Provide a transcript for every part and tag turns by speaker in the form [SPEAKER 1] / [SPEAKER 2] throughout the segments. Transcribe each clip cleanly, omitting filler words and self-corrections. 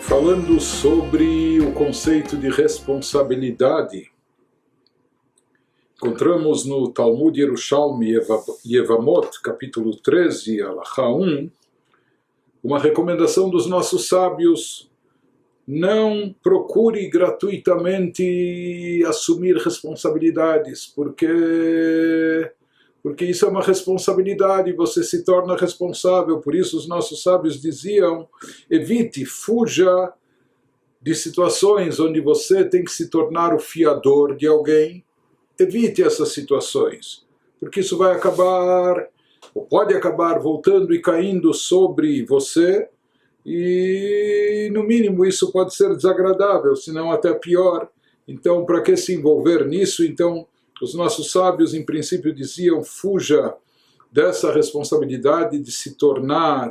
[SPEAKER 1] Falando sobre o conceito de responsabilidade, encontramos no Talmud Yerushalmi Yevamot, capítulo 13, Alahá 1, uma recomendação dos nossos sábios: não procure gratuitamente assumir responsabilidades, porque isso é uma responsabilidade, você se torna responsável. Por isso os nossos sábios diziam: evite, fuja de situações onde você tem que se tornar o fiador de alguém. Evite essas situações, porque isso vai acabar, ou pode acabar, voltando e caindo sobre você, e no mínimo isso pode ser desagradável, se não até pior. Então, para que se envolver nisso? Então, os nossos sábios, em princípio, diziam: fuja dessa responsabilidade de se tornar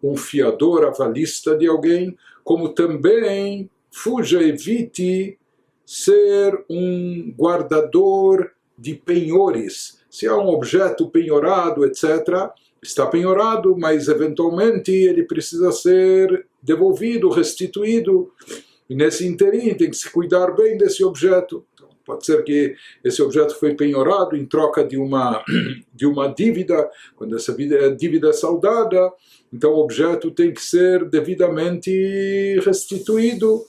[SPEAKER 1] um fiador, avalista de alguém, como também fuja, evite ser um guardador de penhores. Se há um objeto penhorado, etc., está penhorado, mas eventualmente ele precisa ser devolvido, restituído, e nesse interim tem que se cuidar bem desse objeto. Pode ser que esse objeto foi penhorado em troca de uma dívida. Quando essa dívida é saldada, então o objeto tem que ser devidamente restituído.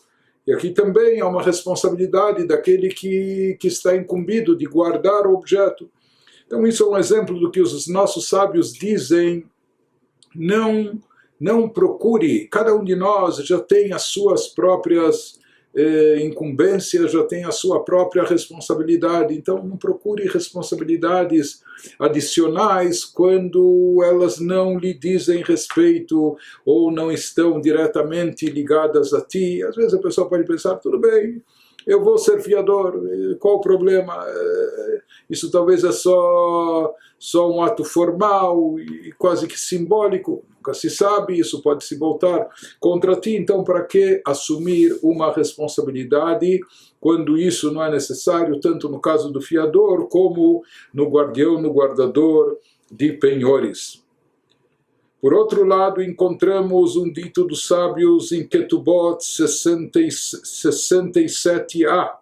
[SPEAKER 1] E aqui também há uma responsabilidade daquele que está incumbido de guardar o objeto. Então isso é um exemplo do que os nossos sábios dizem: não procure. Cada um de nós já tem as suas próprias incumbências, já tem a sua própria responsabilidade. Então não procure responsabilidades adicionais quando elas não lhe dizem respeito ou não estão diretamente ligadas a ti. Às vezes a pessoa pode pensar: tudo bem, eu vou ser fiador, qual o problema? Isso talvez é só um ato formal e quase que simbólico, nunca se sabe, isso pode se voltar contra ti. Então, para que assumir uma responsabilidade quando isso não é necessário, tanto no caso do fiador como no guardião, no guardador de penhores? Por outro lado, encontramos um dito dos sábios em Ketubot 67a.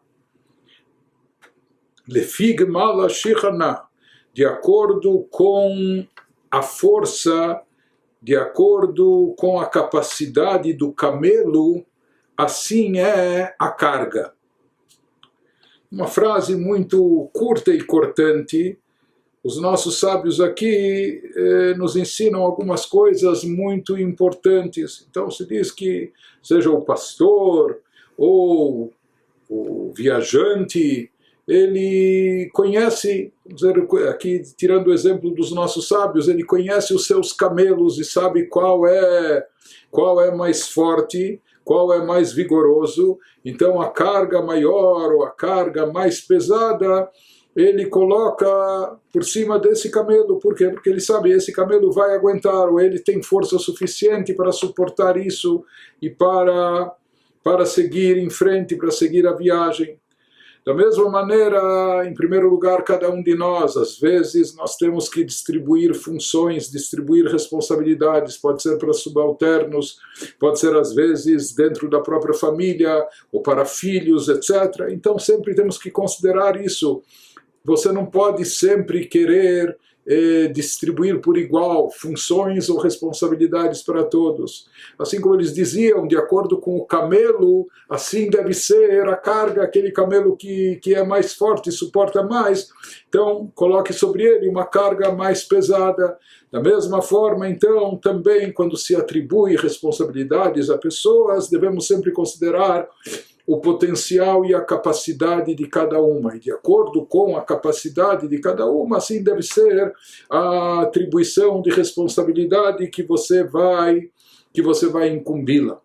[SPEAKER 1] Lefig mala shichana, de acordo com a força, de acordo com a capacidade do camelo, assim é a carga. Uma frase muito curta e cortante. Os nossos sábios aqui nos ensinam algumas coisas muito importantes. Então se diz que seja o pastor ou o viajante, ele conhece, aqui tirando o exemplo dos nossos sábios, ele conhece os seus camelos e sabe qual é mais forte, qual é mais vigoroso. Então a carga maior ou a carga mais pesada ele coloca por cima desse camelo. Por quê? Porque ele sabe que esse camelo vai aguentar, ou ele tem força suficiente para suportar isso e para seguir em frente, para seguir a viagem. Da mesma maneira, em primeiro lugar, cada um de nós, às vezes, nós temos que distribuir funções, distribuir responsabilidades, pode ser para subalternos, pode ser, às vezes, dentro da própria família, ou para filhos, etc. Então, sempre temos que considerar isso. Você não pode sempre querer distribuir por igual funções ou responsabilidades para todos. Assim como eles diziam, de acordo com o camelo, assim deve ser a carga, aquele camelo que é mais forte, suporta mais, então coloque sobre ele uma carga mais pesada. Da mesma forma, então, também quando se atribui responsabilidades a pessoas, devemos sempre considerar o potencial e a capacidade de cada uma, e de acordo com a capacidade de cada uma, assim deve ser a atribuição de responsabilidade que você vai incumbi-la.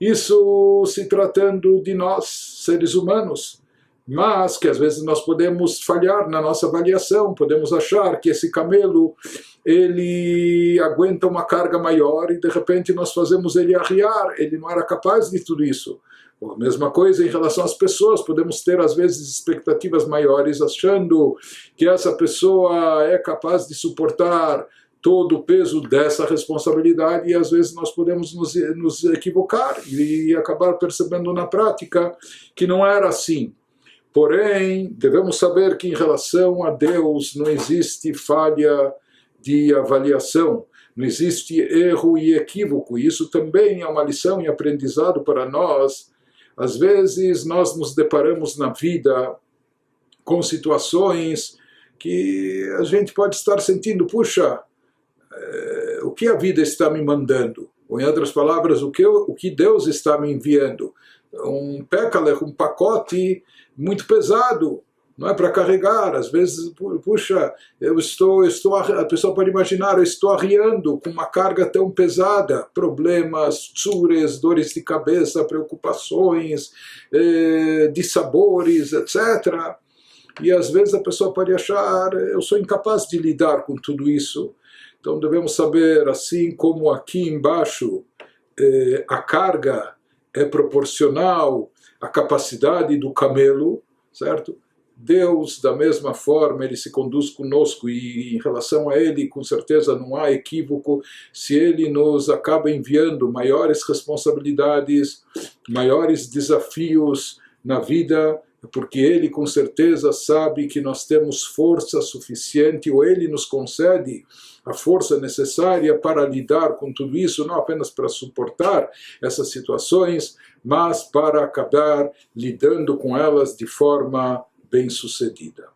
[SPEAKER 1] Isso se tratando de nós, seres humanos, mas que às vezes nós podemos falhar na nossa avaliação, podemos achar que esse camelo ele aguenta uma carga maior e de repente nós fazemos ele arriar, ele não era capaz de tudo isso. A mesma coisa em relação às pessoas, podemos ter às vezes expectativas maiores, achando que essa pessoa é capaz de suportar todo o peso dessa responsabilidade e às vezes nós podemos nos equivocar e acabar percebendo na prática que não era assim. Porém, devemos saber que em relação a Deus não existe falha de avaliação, não existe erro e equívoco, e isso também é uma lição e aprendizado para nós. Às vezes nós nos deparamos na vida com situações que a gente pode estar sentindo, puxa, o que a vida está me mandando? Ou em outras palavras, o que Deus está me enviando? Um pekalech, um pacote muito pesado, não é para carregar. Às vezes, puxa, a pessoa pode imaginar, eu estou arriando com uma carga tão pesada, problemas, tsures, dores de cabeça, preocupações, dissabores, etc. E às vezes a pessoa pode achar, eu sou incapaz de lidar com tudo isso. Então devemos saber, assim como aqui embaixo a carga é proporcional à capacidade do camelo, certo? Deus, da mesma forma, ele se conduz conosco e em relação a ele, com certeza não há equívoco se ele nos acaba enviando maiores responsabilidades, maiores desafios na vida, porque ele com certeza sabe que nós temos força suficiente, ou ele nos concede a força necessária para lidar com tudo isso, não apenas para suportar essas situações, mas para acabar lidando com elas de forma bem-sucedida.